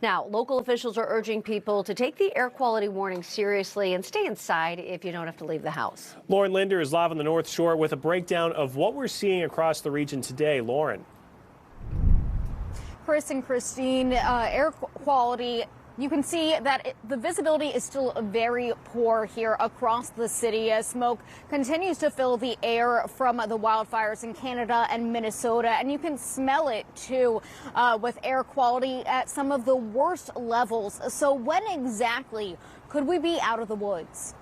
Now, local officials are urging people to take the air quality warning seriously and stay inside if you don't have to leave the house. Lauren Linder is live on the North Shore with a breakdown of what we're seeing across the region today. Lauren. Chris and Christine, air quality, you can see that the visibility is still very poor here across the city as smoke continues to fill the air from the wildfires in Canada and Minnesota. And you can smell it, too, with air quality at some of the worst levels. So when exactly could we be out of the woods?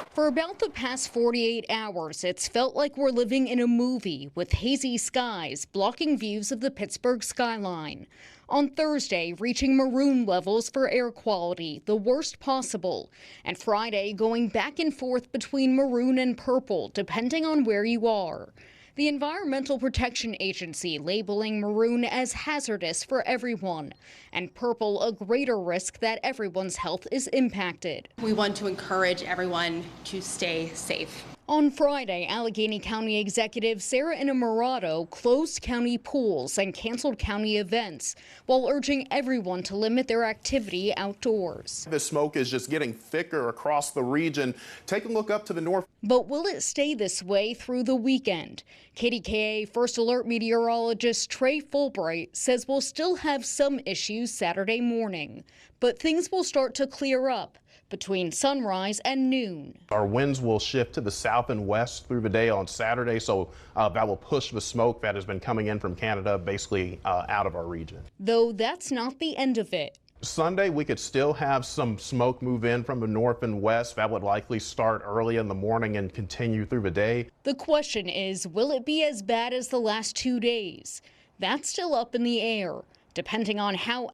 For about the past 48 hours, it's felt like we're living in a movie with hazy skies blocking views of the Pittsburgh skyline. On Thursday, reaching maroon levels for air quality, the worst possible. And Friday, going back and forth between maroon and purple, depending on where you are. The Environmental Protection Agency labeling maroon as hazardous for everyone, and purple a greater risk that everyone's health is impacted. We want to encourage everyone to stay safe. On Friday, Allegheny County Executive Sarah Innamorato closed county pools and canceled county events while urging everyone to limit their activity outdoors. The smoke is just getting thicker across the region. Take a look up to the north. But will it stay this way through the weekend? KDKA First Alert meteorologist Trey Fulbright says we'll still have some issues Saturday morning, but things will start to clear up between sunrise and noon. Our winds will shift to the south and west through the day on Saturday, so that will push the smoke that has been coming in from Canada basically out of our region. Though that's not the end of it. Sunday, we could still have some smoke move in from the north and west. That would likely start early in the morning and continue through the day. The question is, will it be as bad as the last 2 days? That's still up in the air, depending on how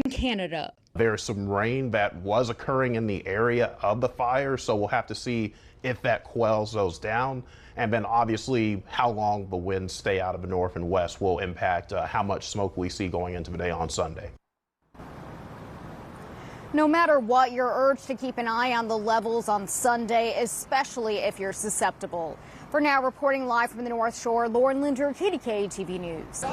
in Canada. There's some rain that was occurring in the area of the fire, so we'll have to see if that quells those down. And then obviously how long the winds stay out of the north and west will impact how much smoke we see going into the day on Sunday. No matter what, you're urged to keep an eye on the levels on Sunday, especially if you're susceptible. For now, reporting live from the North Shore, Lauren Linder, KDKA-TV News.